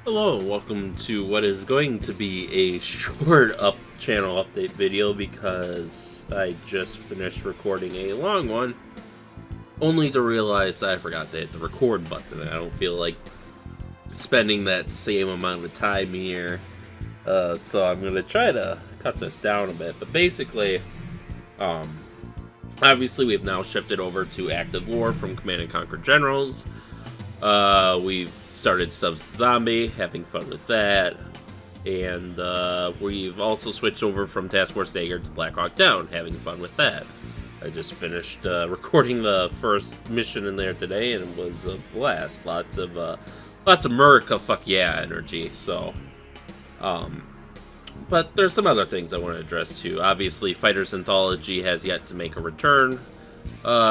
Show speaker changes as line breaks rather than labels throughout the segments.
Hello, welcome to what is going to be a short channel update video because I just finished recording a long one, only to realize I forgot to hit the record button. I don't feel like spending that same amount of time here, so I'm going to try to cut this down a bit. But basically, obviously we've now shifted over to active war from Command & Conquer Generals. We've started Subs Zombie, having fun with that, and we've also switched over from Task Force Dagger to Black Hawk Down, having fun with that. I just finished recording the first mission in there today, and it was a blast. Lots of America fuck yeah energy. So, but there's some other things I want to address too. Obviously, Fighters Anthology has yet to make a return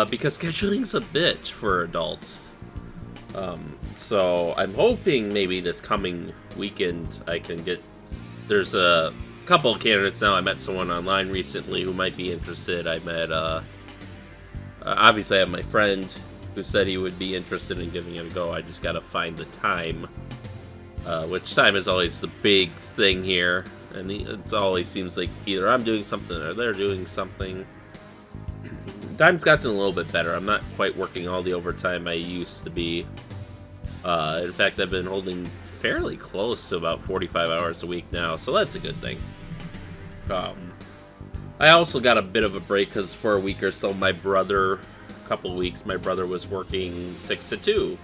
because scheduling's a bitch for adults. So I'm hoping maybe this coming weekend I can get. There's a couple of candidates now. I met someone online recently who might be interested. I met obviously I have my friend who said he would be interested in giving it a go. I just gotta find the time, which time is always the big thing here, and it always seems like either I'm doing something or they're doing something. Time's gotten a little bit better. I'm not quite working all the overtime I used to be. In fact, I've been holding fairly close to about 45 hours a week now, so that's a good thing. I also got a bit of a break because for a week or so, a couple of weeks, my brother was working 6 to 2.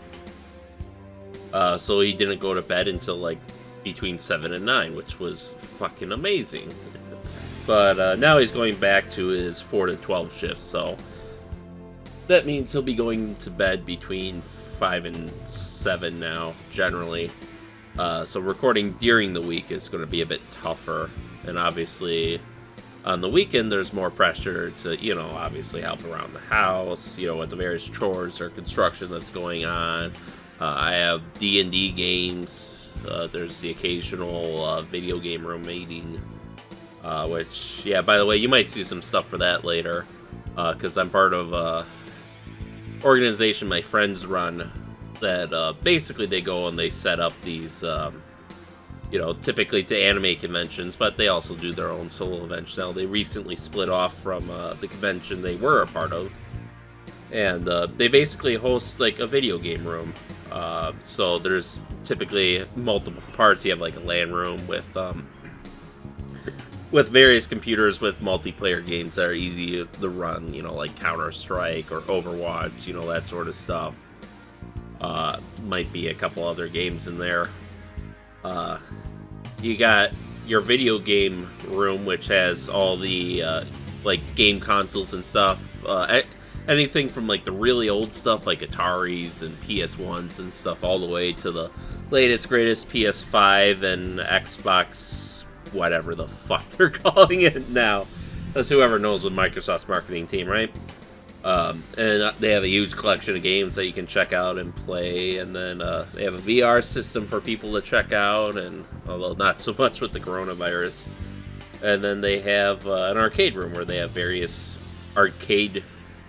So he didn't go to bed until like between 7 and 9, which was fucking amazing. But now he's going back to his 4 to 12 shifts, so that means he'll be going to bed between 5 and 7 now, generally. So recording during the week is going to be a bit tougher, and obviously on the weekend there's more pressure to, obviously help around the house, with the various chores or construction that's going on. I have D&D games. There's the occasional video game room meeting. Which, yeah, by the way, you might see some stuff for that later, because I'm part of a organization my friends run that basically they go and they set up these, typically to anime conventions, but they also do their own solo events now. They recently split off from the convention they were a part of, and they basically host like a video game room. So there's typically multiple parts. You have like a LAN room with various computers with multiplayer games that are easy to run, like Counter-Strike or Overwatch, that sort of stuff. Might be a couple other games in there. You got your video game room, which has all the like game consoles and stuff. Anything from like the really old stuff like Ataris and PS1s and stuff all the way to the latest greatest PS5 and Xbox, whatever the fuck they're calling it now. That's whoever knows with Microsoft's marketing team, right? And they have a huge collection of games that you can check out and play, and then they have a VR system for people to check out, and although not so much with the coronavirus. And then they have an arcade room where they have various arcade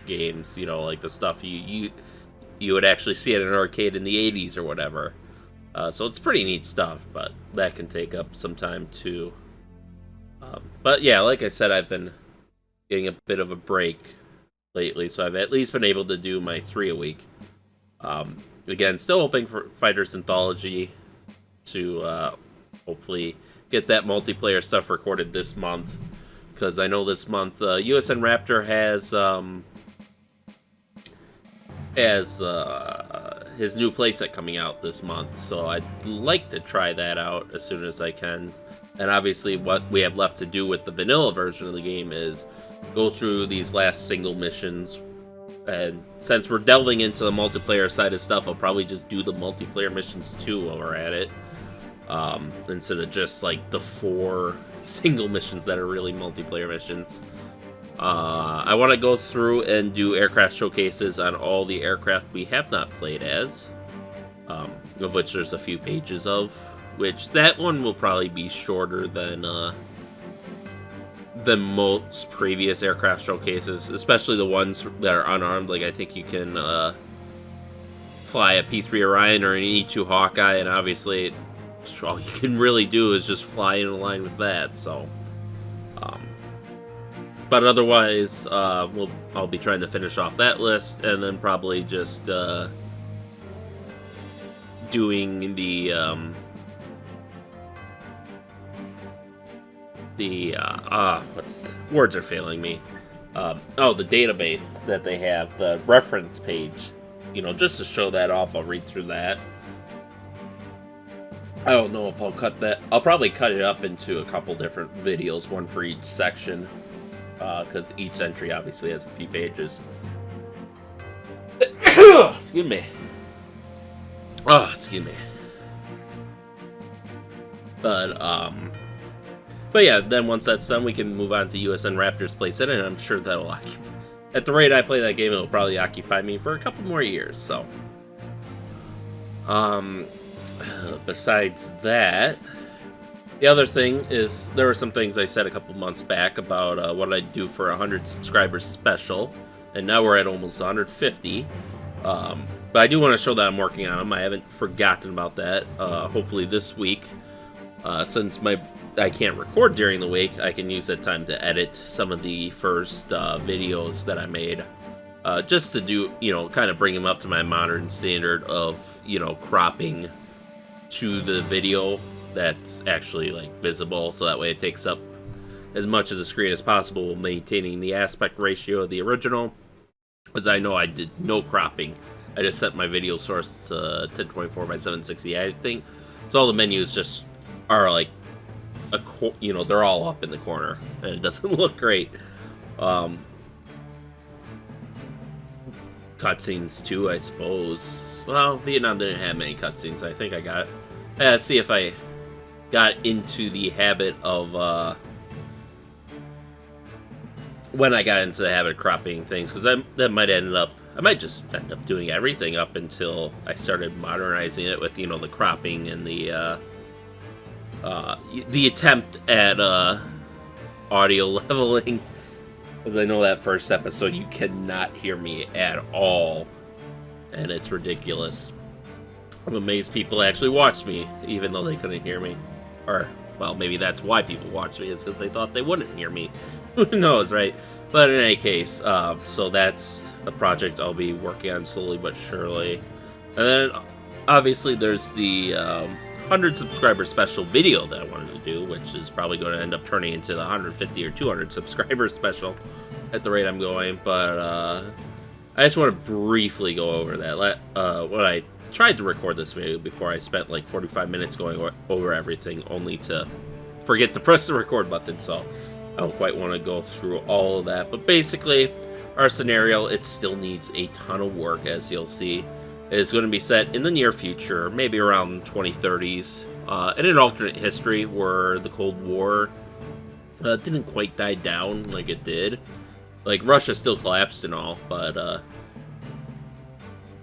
games, like the stuff you would actually see at an arcade in the 80s or whatever. So it's pretty neat stuff, but that can take up some time too. But yeah, like I said, I've been getting a bit of a break lately, so I've at least been able to do my 3 a week. Again, still hoping for Fighters Anthology to hopefully get that multiplayer stuff recorded this month, because I know this month USN Raptor has his new playset coming out this month, so I'd like to try that out as soon as I can. And obviously what we have left to do with the vanilla version of the game is go through these last single missions, and since we're delving into the multiplayer side of stuff, I'll probably just do the multiplayer missions too while we're at it, instead of just like the 4 single missions that are really multiplayer missions. I want to go through and do aircraft showcases on all the aircraft we have not played as, of which there's a few pages of, which that one will probably be shorter than most previous aircraft showcases, especially the ones that are unarmed. Like, I think you can fly a P-3 Orion or an E-2 Hawkeye, and obviously all you can really do is just fly in line with that. So, but otherwise, I'll be trying to finish off that list, and then probably just doing the words are failing me. The database that they have, the reference page. Just to show that off, I'll read through that. I don't know if I'll cut that. I'll probably cut it up into a couple different videos, one for each section, because each entry obviously has a few pages. Excuse me. Oh, excuse me. But yeah, then once that's done, we can move on to USN Raptors Play Center, and I'm sure that'll occupy. At the rate I play that game, it'll probably occupy me for a couple more years. So, besides that, the other thing is there were some things I said a couple months back about what I'd do for a 100 subscribers special, and now we're at almost 150. But I do want to show that I'm working on them. I haven't forgotten about that. Hopefully this week, since I can't record during the week, I can use that time to edit some of the first videos that I made, just to do, kind of bring them up to my modern standard of, cropping to the video that's actually like visible, so that way it takes up as much of the screen as possible, maintaining the aspect ratio of the original. As I know, I did no cropping. I just set my video source to 1024 by 760. I think so. All the menus just are like they're all up in the corner, and it doesn't look great. Cutscenes too, I suppose. Well, Vietnam didn't have many cutscenes. I think I got it. Let's see if I got into the habit of when I got into the habit of cropping things, because that might I might just end up doing everything up until I started modernizing it with the cropping and the attempt at audio leveling. Because I know that first episode you cannot hear me at all, and it's ridiculous. I'm amazed people actually watched me, even though they couldn't hear me. Or, well, maybe that's why people watched me, is because they thought they wouldn't hear me. Who knows, right? But in any case, so that's a project I'll be working on slowly but surely. And then, obviously, there's the 100 subscriber special video that I wanted to do, which is probably going to end up turning into the 150 or 200 subscriber special at the rate I'm going. But I just want to briefly go over that. When I tried to record this video before, I spent like 45 minutes going over everything, only to forget to press the record button. So I don't quite want to go through all of that. But basically, our scenario, it still needs a ton of work, as you'll see. It's going to be set in the near future, maybe around 2030s, in an alternate history where the Cold War didn't quite die down like it did. Like, Russia still collapsed and all, but,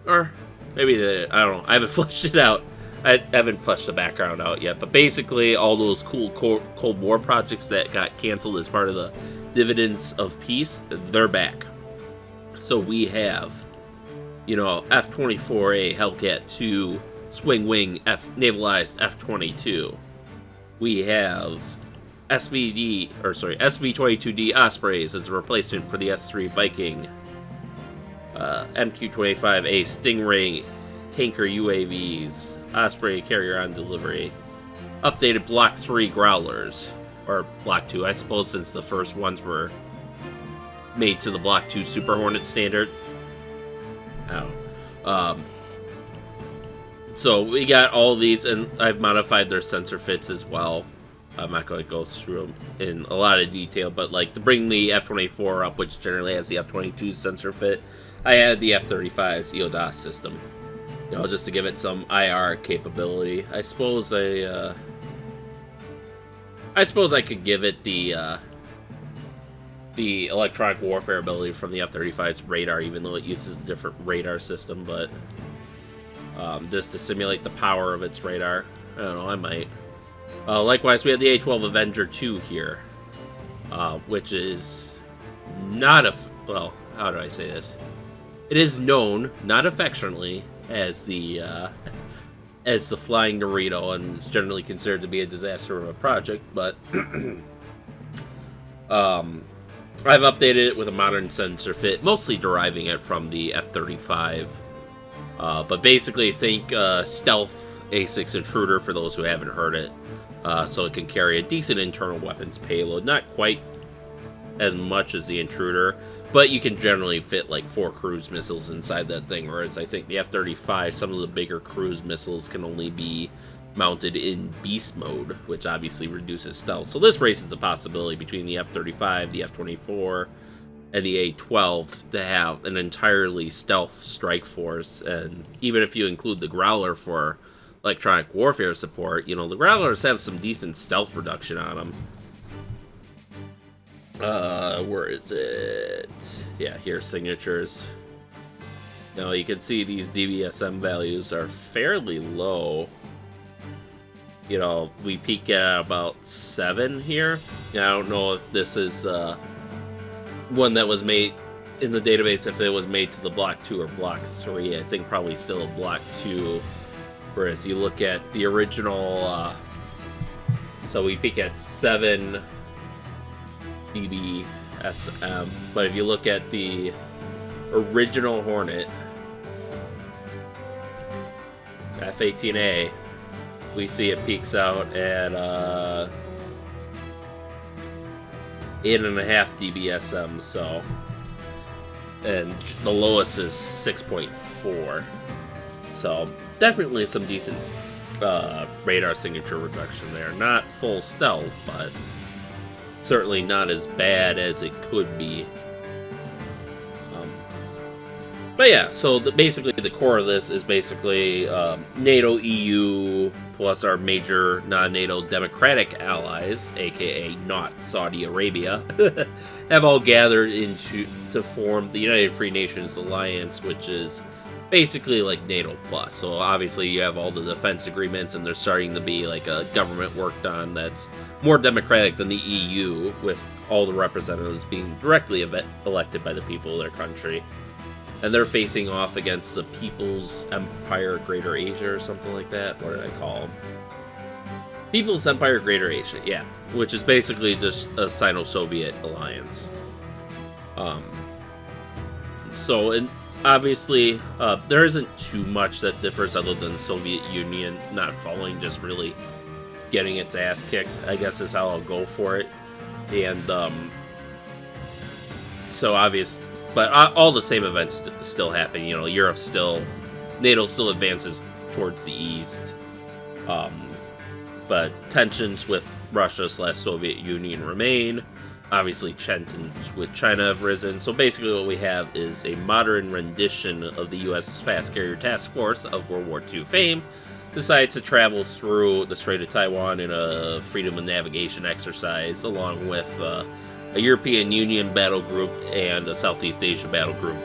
or maybe, I don't know, I haven't fleshed it out. I haven't fleshed the background out yet, but basically all those cool Cold War projects that got canceled as part of the Dividends of Peace, they're back. So we have, F-24A Hellcat 2 Swing Wing Navalized F-22. We have SV-22D Ospreys as a replacement for the S-3 Viking. MQ-25A Stingray tanker UAVs. Osprey carrier on delivery. Updated Block 3 Growlers. Or Block 2, I suppose, since the first ones were made to the Block 2 Super Hornet standard. So we got all these, and I've modified their sensor fits as well. I'm not going to go through them in a lot of detail, but like to bring the F-24 up, which generally has the F-22 sensor fit, I added the F-35's EODAS system, just to give it some IR capability. I suppose I could give it the electronic warfare ability from the F-35's radar, even though it uses a different radar system, but just to simulate the power of its radar. I don't know, I might. Likewise, we have the A-12 Avenger 2 here, which is not well, how do I say this? It is known, not affectionately, as the as the Flying Dorito, and it's generally considered to be a disaster of a project, but I've updated it with a modern sensor fit, mostly deriving it from the F-35. But basically, think stealth A6 intruder for those who haven't heard it. So it can carry a decent internal weapons payload. Not quite as much as the intruder, but you can generally fit like 4 cruise missiles inside that thing, whereas I think the F-35, some of the bigger cruise missiles can only be mounted in beast mode, which obviously reduces stealth. So this raises the possibility between the F-35, the F-24, and the A-12 to have an entirely stealth strike force. And even if you include the Growler for electronic warfare support, you know, the Growlers have some decent stealth reduction on them. Where is it? Yeah, here, signatures. Now you can see these DBSM values are fairly low. You know, we peak at about 7 here. I don't know if this is one that was made in the database, if it was made to the Block 2 or Block 3. I think probably still a Block 2. Whereas you look at the original, so we peak at 7 DBSM. But if you look at the original Hornet, F-18A, we see it peaks out at 8.5 DBSM, so, and the lowest is 6.4. So definitely some decent radar signature reduction there. Not full stealth, but certainly not as bad as it could be. But yeah, so basically the core of this is basically NATO, EU, plus our major non-NATO democratic allies, aka not Saudi Arabia, have all gathered to form the United Free Nations Alliance, which is basically like NATO plus. So obviously you have all the defense agreements, and there's starting to be like a government worked on that's more democratic than the EU, with all the representatives being directly elected by the people of their country. And they're facing off against the People's Empire Greater Asia or something like that. What did I call them? People's Empire Greater Asia, yeah. Which is basically just a Sino-Soviet alliance. So, and obviously, there isn't too much that differs other than the Soviet Union not falling, just really getting its ass kicked, I guess is how I'll go for it. And, so obvious. But all the same events still happen. You know, Europe still, NATO still advances towards the east. But tensions with Russia/Soviet Union remain. Obviously, tensions with China have risen. So basically what we have is a modern rendition of the U.S. Fast Carrier Task Force of World War II fame. Decides to travel through the Strait of Taiwan in a freedom of navigation exercise, along with a European Union battle group and a Southeast Asia battle group.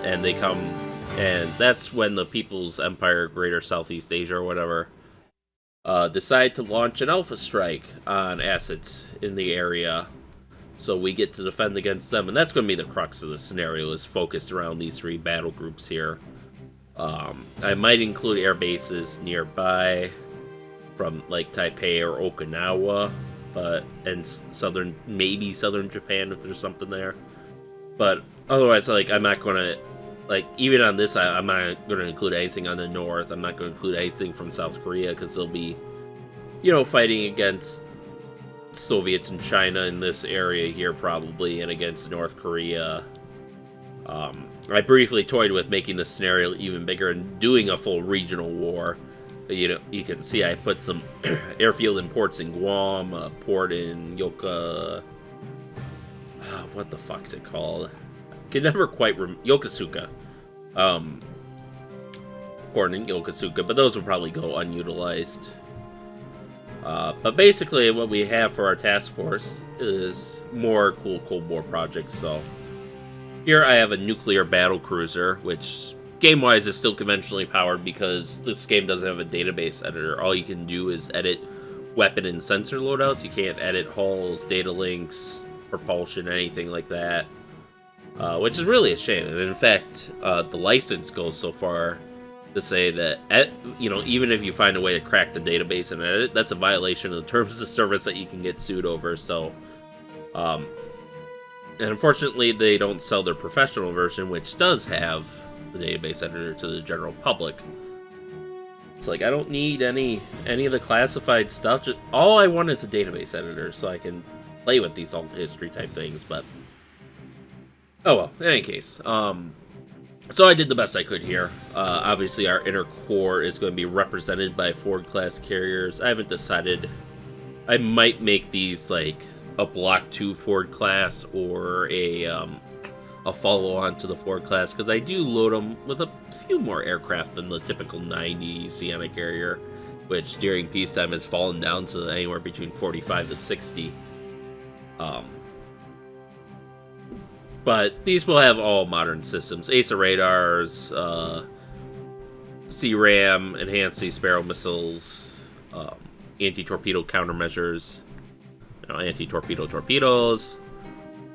And they come, and that's when the People's Empire Greater Southeast Asia or whatever decide to launch an alpha strike on assets in the area. So we get to defend against them, and that's going to be the crux of the scenario, is focused around these 3 battle groups here. I might include air bases nearby from like Taipei or Okinawa, and maybe southern Japan if there's something there. But otherwise, like, I'm not gonna, like, even on this, I'm not gonna include anything on the north. I'm not gonna include anything from South Korea, because they'll be, you know, fighting against Soviets and China in this area here probably, and against North Korea. I briefly toyed with making the scenario even bigger and doing a full regional war. You know, you can see I put some airfield and ports in Guam, a port in Yokosuka. What the fuck's it called? I can never quite Yokosuka. Port in Yokosuka, but those will probably go unutilized. But basically, what we have for our task force is more cool Cold War projects. So here I have a nuclear battle cruiser, which game-wise is still conventionally powered because this game doesn't have a database editor. All you can do is edit weapon and sensor loadouts. You can't edit hulls, data links, propulsion, anything like that. Which is really a shame. And in fact, the license goes so far to say that, even if you find a way to crack the database and edit, that's a violation of the terms of service that you can get sued over. So, and unfortunately, they don't sell their professional version, which does have the database editor to the general public. It's like, I don't need any of the classified stuff. All I want is a database editor so I can play with these alt history type things. But oh well. In any case, so I did the best I could here. Obviously, our inner core is going to be represented by Ford-class carriers. I haven't decided. I might make these like a Block 2 Ford-class or a follow-on to the Ford-class, because I do load them with a few more aircraft than the typical 90 Sienna carrier, which during peacetime has fallen down to anywhere between 45 to 60. But these will have all modern systems. ASA radars, CRAM, enhanced Sea Sparrow missiles, anti-torpedo countermeasures, anti-torpedo torpedoes,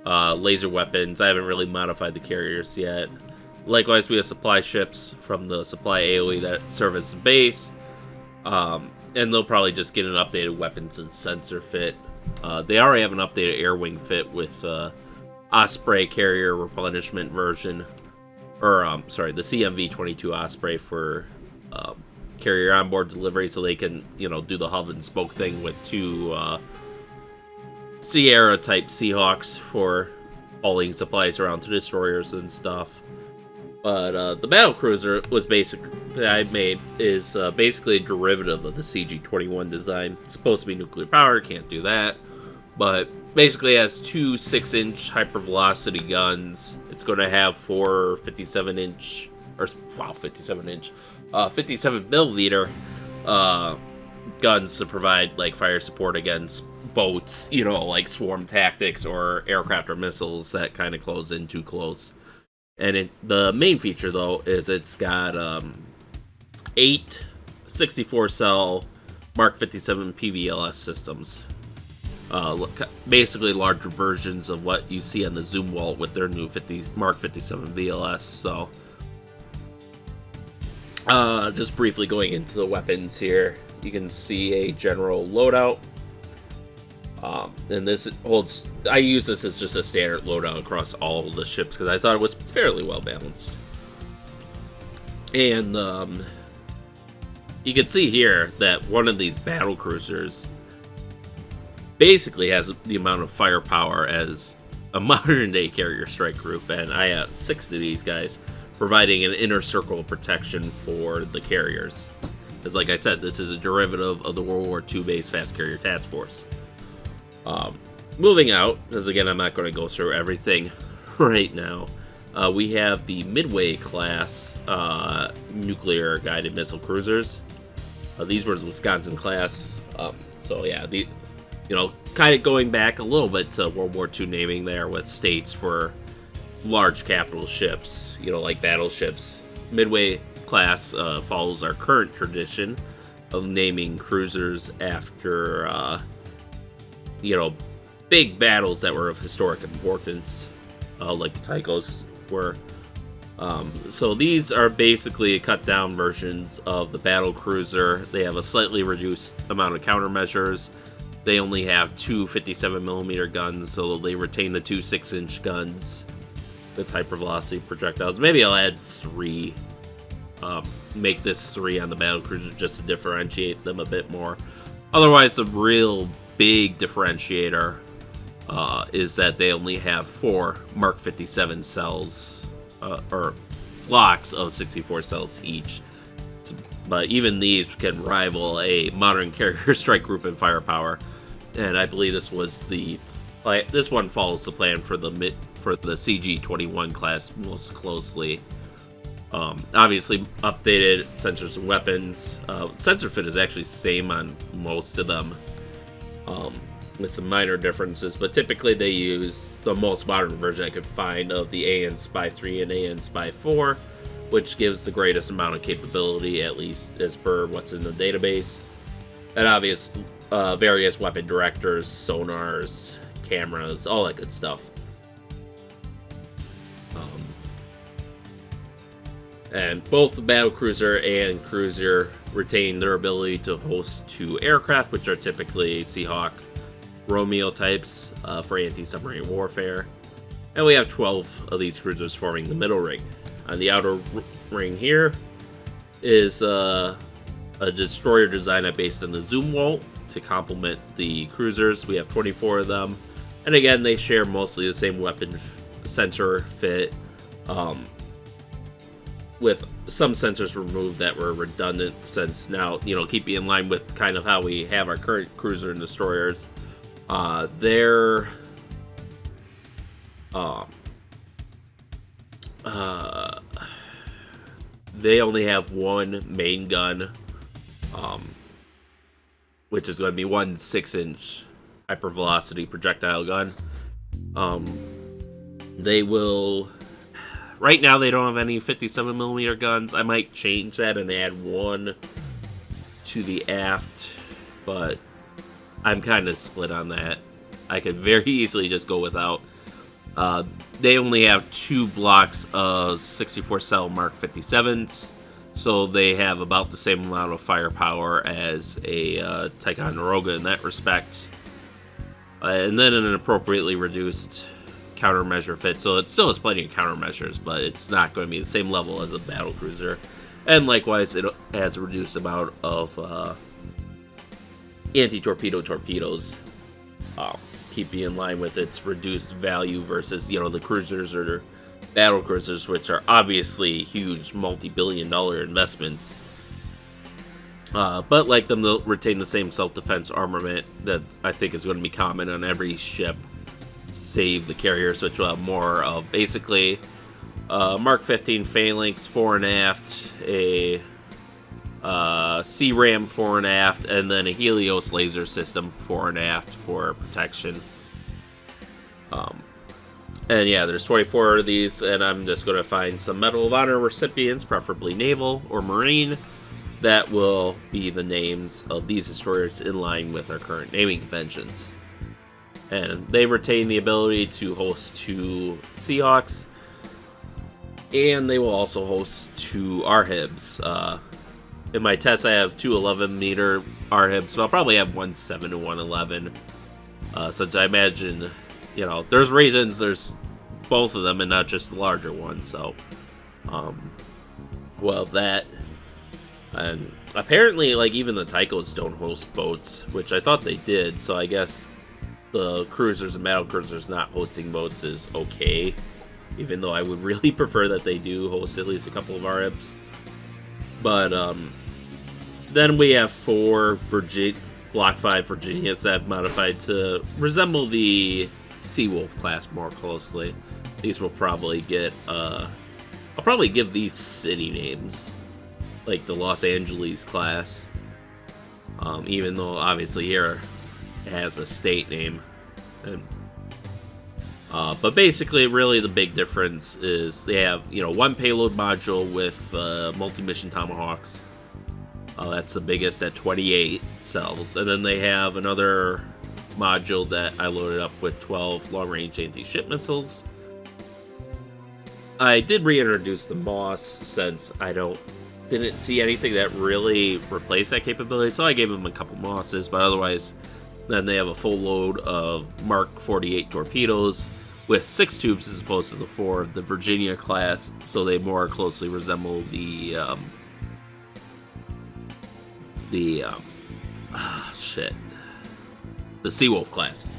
laser weapons. I haven't really modified the carriers yet. Likewise, we have supply ships from the supply AoE that serve as the base. And they'll probably just get an updated weapons and sensor fit. They already have an updated air wing fit with Osprey carrier replenishment version, or the CMV-22 Osprey for carrier onboard delivery, so they can do the hub and spoke thing with two Sierra type Seahawks for hauling supplies around to destroyers and stuff. But the battle cruiser that I made is basically a derivative of the CG-21 design. It's supposed to be nuclear powered, can't do that, but basically has two 6-inch hypervelocity guns. It's going to have four 57 millimeter guns to provide like fire support against boats, like swarm tactics or aircraft or missiles that kind of close in too close. And the main feature though is it's got 8 64-cell Mark 57 PVLS systems. Basically larger versions of what you see on the Zumwalt with their new Mark 57 VLS. So, just briefly going into the weapons here, you can see a general loadout. And this holds. I use this as just a standard loadout across all the ships because I thought it was fairly well balanced. And you can see here that one of these battle cruisers basically has the amount of firepower as a modern day carrier strike group, and I have 6 of these guys providing an inner circle of protection for the carriers. Because like I said, this is a derivative of the World War II based fast carrier task force. Moving out, because again I'm not going to go through everything right now, we have the Midway class nuclear guided missile cruisers. These were the Wisconsin class, so yeah, kind of going back a little bit to World War II naming there with states for large capital ships, like battleships. Midway class follows our current tradition of naming cruisers after, big battles that were of historic importance, like the Tychos were. So these are basically cut down versions of the battle cruiser. They have a slightly reduced amount of countermeasures. They only have 2 57mm guns, so they retain the 2 6-inch guns with hypervelocity projectiles. Maybe I'll add 3. Make this 3 on the battlecruiser just to differentiate them a bit more. Otherwise, the real big differentiator is that they only have 4 Mark 57 cells, or blocks of 64 cells each. But even these can rival a modern carrier strike group in firepower. And I believe this one follows the plan for the CG-21 class most closely. Obviously, updated sensors and weapons. Sensor fit is actually the same on most of them, with some minor differences. But typically, they use the most modern version I could find of the AN Spy 3 and AN Spy 4, which gives the greatest amount of capability, at least as per what's in the database. And obviously, various weapon directors, sonars, cameras, all that good stuff. And both the battlecruiser and cruiser retain their ability to host 2 aircraft, which are typically Seahawk Romeo types for anti-submarine warfare. And we have 12 of these cruisers forming the middle ring. On the outer ring here is a destroyer design based on the Zumwalt to complement the cruisers. We have 24 of them. And again, they share mostly the same weapon sensor fit, with some sensors removed that were redundant, since now, keeping in line with kind of how we have our current cruiser and destroyers. They only have one main gun, which is going to be one 6-inch hypervelocity projectile gun. They will... Right now, they don't have any 57mm guns. I might change that and add one to the aft, but I'm kind of split on that. I could very easily just go without. They only have 2 blocks of 64 cell Mark 57s, so they have about the same amount of firepower as a Ticonderoga in that respect. And then an appropriately reduced countermeasure fit, so it still has plenty of countermeasures, but it's not going to be the same level as a battlecruiser. And likewise, it has a reduced amount of anti-torpedo torpedoes, keeping in line with its reduced value versus, the cruisers or battlecruisers, which are obviously huge multi-billion-dollar investments. But like them, they'll retain the same self-defense armament that I think is going to be common on every ship, save the carriers, which will have more of basically Mark 15 phalanx fore and aft, a C-ram fore and aft, and then a Helios laser system fore and aft for protection. And yeah, there's 24 of these, and I'm just going to find some Medal of Honor recipients, preferably naval or marine, that will be the names of these destroyers in line with our current naming conventions. And they retain the ability to host 2 Seahawks, and they will also host 2 RHIBs. In my test, I have 2 11-meter RHIBs, so I'll probably have one 7 and one 11. Since I imagine, there's reasons there's both of them and not just the larger one. So, that. And apparently, even the Tychos don't host boats, which I thought they did, so I guess the cruisers and battlecruisers not hosting boats is okay, even though I would really prefer that they do host at least a couple of RIBs. But then we have 4 Block 5 Virginias that have modified to resemble the Seawolf class more closely. These will probably get I'll probably give these city names, like the Los Angeles class, even though obviously here it has a state name. And but basically, really the big difference is they have, one payload module with multi-mission Tomahawks. That's the biggest at 28 cells. And then they have another module that I loaded up with 12 long-range anti-ship missiles. I did reintroduce the Moss since I didn't see anything that really replaced that capability, so I gave them a couple Mosses, but otherwise, then they have a full load of Mark 48 torpedoes with 6 tubes as opposed to the 4 of the Virginia class, so they more closely resemble the Seawolf class.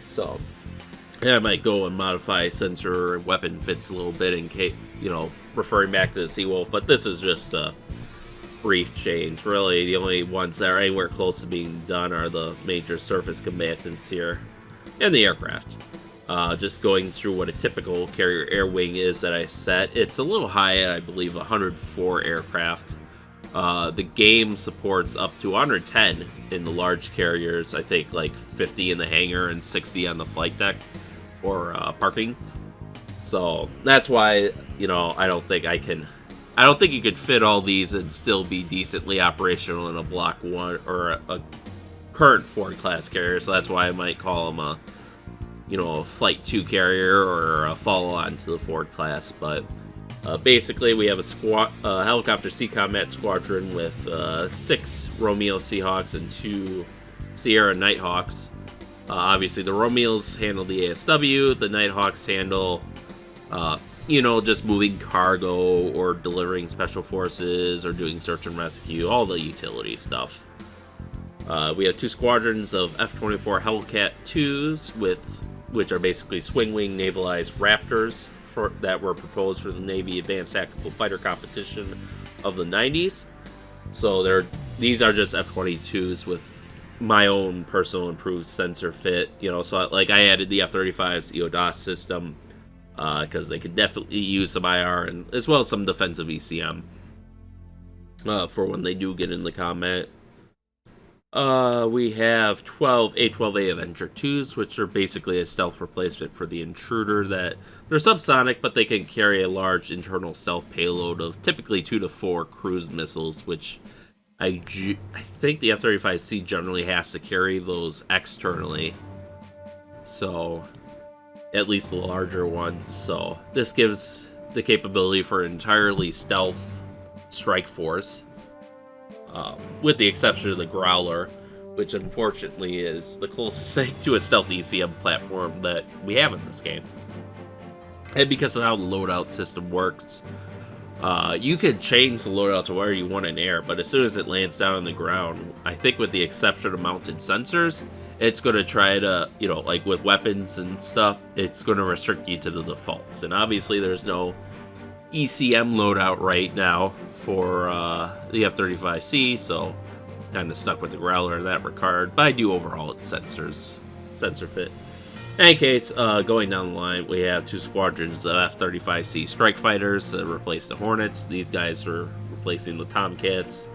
So I might go and modify sensor and weapon fits a little bit in case, referring back to the Seawolf, but this is just a brief change. Really, the only ones that are anywhere close to being done are the major surface combatants here and the aircraft. Just going through what a typical carrier air wing is that I set. It's a little high at, I believe, 104 aircraft. The game supports up to 110 in the large carriers. I think like 50 in the hangar and 60 on the flight deck or parking. So that's why, I don't think you could fit all these and still be decently operational in a Block 1 or a current Ford class carrier. So that's why I might call them a Flight 2 carrier or a follow-on to the Ford class. But Basically, we have a helicopter sea combat squadron with 6 Romeo Seahawks and 2 Sierra Nighthawks. Obviously, the Romeos handle the ASW, the Nighthawks handle, just moving cargo or delivering special forces or doing search and rescue, all the utility stuff. We have 2 squadrons of F-24 Hellcat 2s, which are basically swing-wing navalized Raptors that were proposed for the Navy Advanced Tactical Fighter competition of the 90s. So these are just F-22s with my own personal improved sensor fit. So like I added the F-35's EODAS system because they could definitely use some IR and as well as some defensive ECM for when they do get into combat. We have 12 A-12A Avenger 2s, which are basically a stealth replacement for the Intruder. That they're subsonic, but they can carry a large internal stealth payload of typically 2 to 4 cruise missiles, which I think the F-35C generally has to carry those externally. So, at least the larger ones. So, this gives the capability for an entirely stealth strike force. With the exception of the Growler, which unfortunately is the closest thing to a stealth ECM platform that we have in this game. And because of how the loadout system works, you could change the loadout to where you want in air, but as soon as it lands down on the ground, I think with the exception of mounted sensors, it's going to try to, like with weapons and stuff, it's going to restrict you to the defaults. And obviously there's no ECM loadout right now for the F-35C, so kind of stuck with the Growler in that regard, but I do overhaul its sensor fit. In any case, going down the line, we have 2 squadrons of F-35C strike fighters to replace the Hornets. These guys are replacing the Tomcats.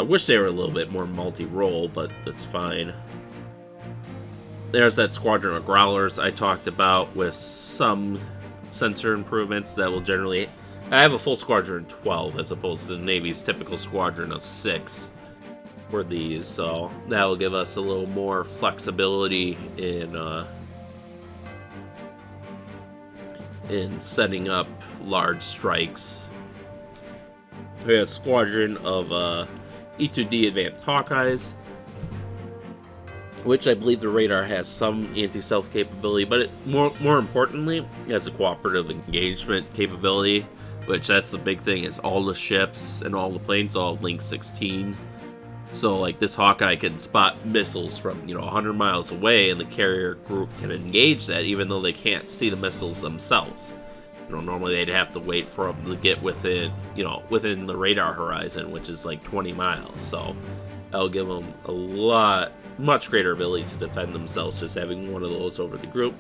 Wish they were a little bit more multi-role, but that's fine. There's that squadron of Growlers I talked about with some sensor improvements that will generally... I have a full squadron of 12 as opposed to the Navy's typical squadron of 6 for these, so that'll give us a little more flexibility in setting up large strikes. We have a squadron of E-2D Advanced Hawkeyes, which I believe the radar has some anti-stealth capability, but more importantly, it has a cooperative engagement capability, which that's the big thing, is all the ships and all the planes all have Link 16. So like this Hawkeye can spot missiles from 100 miles away, and the carrier group can engage that even though they can't see the missiles themselves. Normally they'd have to wait for them to get within the radar horizon, which is like 20 miles. So that'll give them much greater ability to defend themselves just having one of those over the group.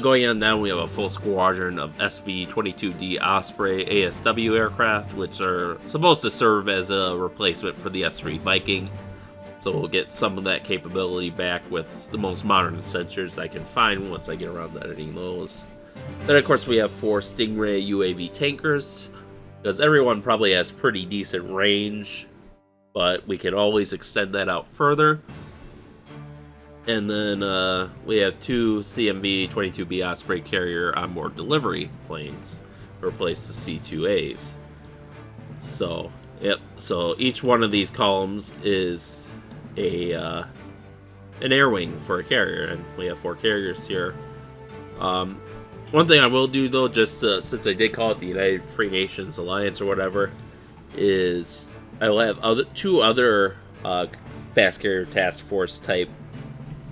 Going on down, we have a full squadron of SV-22D Osprey ASW aircraft, which are supposed to serve as a replacement for the S-3 Viking. So we'll get some of that capability back with the most modern sensors I can find once I get around to editing those. Then, of course, we have 4 Stingray UAV tankers, because everyone probably has pretty decent range, but we can always extend that out further. And then we have 2 CMB-22B Osprey carrier onboard delivery planes to replace the C-2As. So, yep. So each one of these columns is an air wing for a carrier, and we have 4 carriers here. One thing I will do though, just since I did call it the United Free Nations Alliance or whatever, is I will have 2 other fast carrier task force type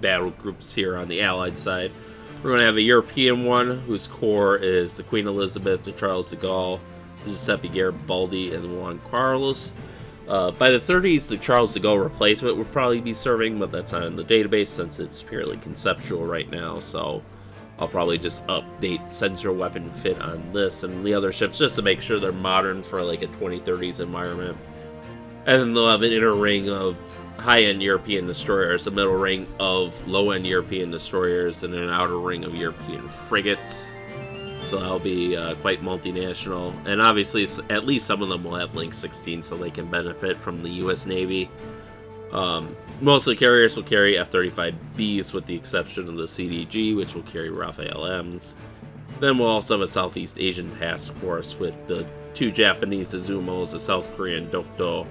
battle groups here on the Allied side. We're going to have a European one whose core is the Queen Elizabeth, the Charles de Gaulle, Giuseppe Garibaldi, and Juan Carlos. By the 30s, the Charles de Gaulle replacement would probably be serving, but that's not in the database since it's purely conceptual right now, so I'll probably just update sensor weapon fit on this and the other ships just to make sure they're modern for like a 2030s environment. And then they'll have an inner ring of high-end European destroyers, a middle ring of low-end European destroyers, and an outer ring of European frigates. So that'll be quite multinational. And obviously, at least some of them will have Link 16 so they can benefit from the U.S. Navy. Most of the carriers will carry F-35Bs with the exception of the CDG, which will carry Raphael M's. Then we'll also have a Southeast Asian task force with the 2 Japanese Izumos, a South Korean Dokdo,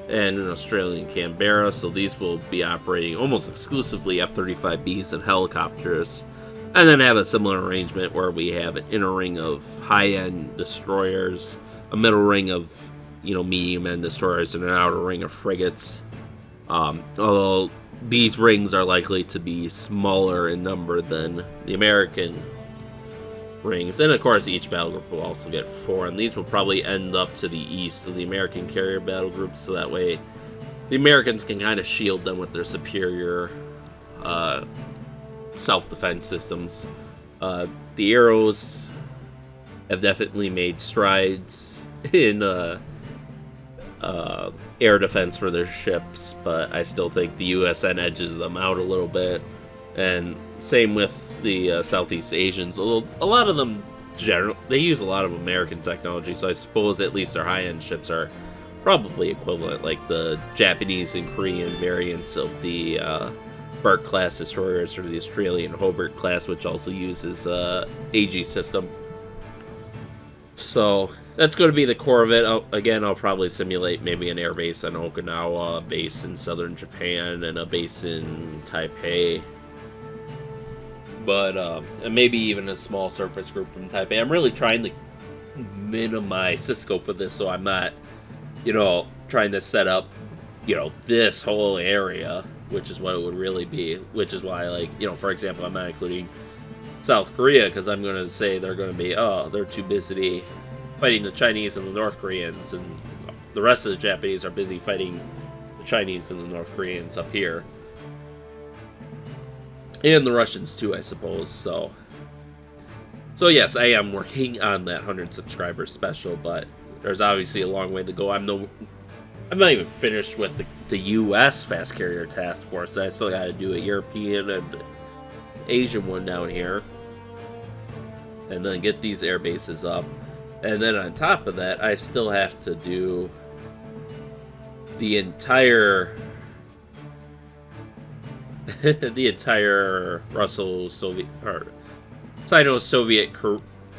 and an Australian Canberra. So these will be operating almost exclusively F-35Bs and helicopters. And then have a similar arrangement where we have an inner ring of high-end destroyers, a middle ring of, medium-end destroyers, and an outer ring of frigates. Although these rings are likely to be smaller in number than the American rings. And of course, each battle group will also get 4, and these will probably end up to the east of the American carrier battle groups, so that way the Americans can kind of shield them with their superior self-defense systems. The Arrows have definitely made strides in air defense for their ships, but I still think the USN edges them out a little bit. And same with the Southeast Asians, although a lot of them they use a lot of American technology, so I suppose at least their high-end ships are probably equivalent, like the Japanese and Korean variants of the Burke class destroyers, or the Australian Hobart class, which also uses AG system. So that's going to be the core of it. I'll probably simulate maybe an air base on Okinawa, a base in southern Japan, and a base in Taipei. But and maybe even a small surface group from Taipei. I'm really trying to minimize the scope of this, so I'm not, trying to set up, this whole area, which is what it would really be. Which is why, for example, I'm not including South Korea, because I'm going to say they're going to be, they're too busy fighting the Chinese and the North Koreans, and the rest of the Japanese are busy fighting the Chinese and the North Koreans up here. And the Russians too, I suppose. So yes, I am working on that 100 subscriber special, but there's obviously a long way to go. I'm not even finished with the U.S. fast carrier task force. I still got to do a European and Asian one down here, and then get these air bases up. And then on top of that, I still have to do the entire Russo-Soviet or Sino-Soviet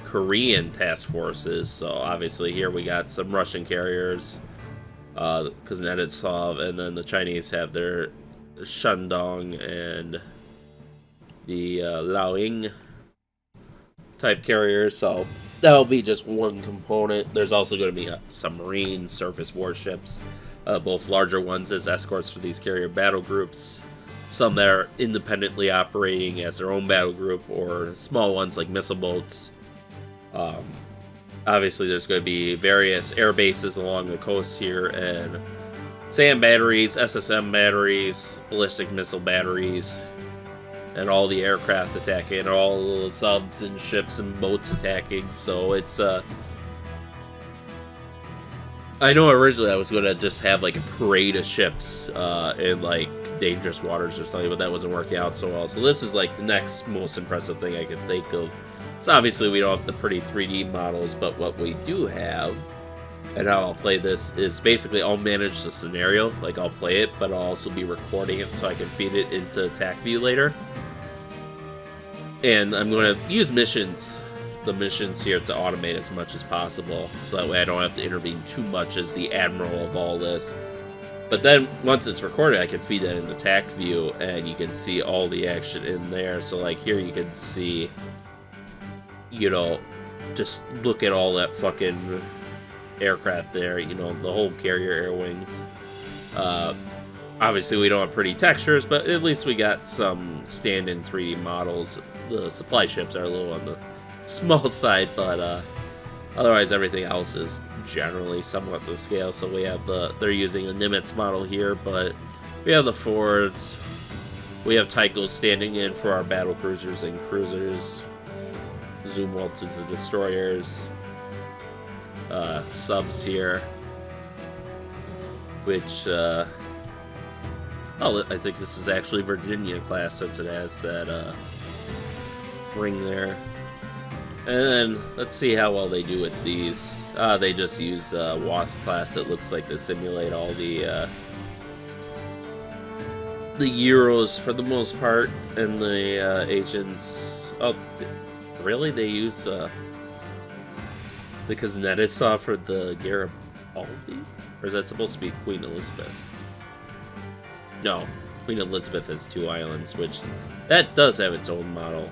Korean task forces. So obviously here we got some Russian carriers, Kuznetsov, and then the Chinese have their Shandong and the Laoying type carriers. So that'll be just one component. There's also going to be some marine surface warships, both larger ones as escorts for these carrier battle groups, some that are independently operating as their own battle group, or small ones like missile boats. Obviously, there's going to be various air bases along the coast here, and SAM batteries, SSM batteries, ballistic missile batteries, and all the aircraft attacking, all the subs and ships and boats attacking. So it's I know originally I was going to just have like a parade of ships in like dangerous waters or something, but that wasn't working out so well. So this is like the next most impressive thing I can think of. So obviously we don't have the pretty 3D models, but what we do have, and how I'll play this, is basically I'll manage the scenario. Like I'll play it, but I'll also be recording it so I can feed it into Attack View later. And I'm going to use the missions here to automate as much as possible, so that way I don't have to intervene too much as the admiral of all this. But then once it's recorded, I can feed that into Attack View, and you can see all the action in there. So like here you can see, just look at all that fucking aircraft there, the whole carrier air wings. Obviously we don't have pretty textures, but at least we got some stand-in 3D models. The supply ships are a little on the small side, but otherwise everything else is generally somewhat to scale. So we have they're using a Nimitz model here, but we have the Fords, we have Tychos standing in for our battle cruisers and cruisers, Zumwaltzes and destroyers, subs here, which I think this is actually Virginia class, since it has that ring there. And then let's see how well they do with these. They just use Wasp class, it looks like, to simulate all the Euros for the most part, and the Asians. Oh, Really? They use the Kuznetsov for the Garibaldi? Or is that supposed to be Queen Elizabeth? No. Queen Elizabeth has 2 islands, which that does have its own model.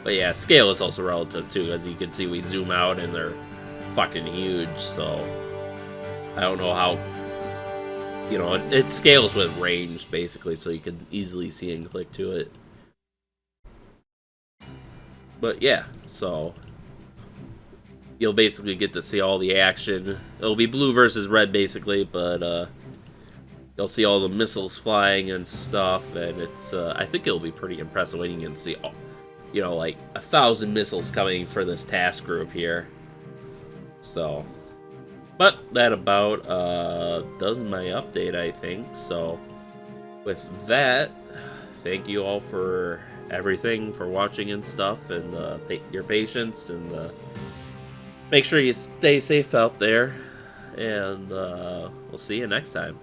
But yeah, scale is also relative too, as you can see we zoom out and they're fucking huge, so I don't know how, you know, it scales with range basically, so you can easily see and click to it. But yeah, so you'll basically get to see all the action. It'll be blue versus red basically, but you'll see all the missiles flying and stuff, and it's I think it'll be pretty impressive when you can see all, you know, like 1,000 missiles coming for this task group here. So, but that about does my update, I think. So, with that, thank you all for everything, for watching and stuff, and your patience, and make sure you stay safe out there, and we'll see you next time.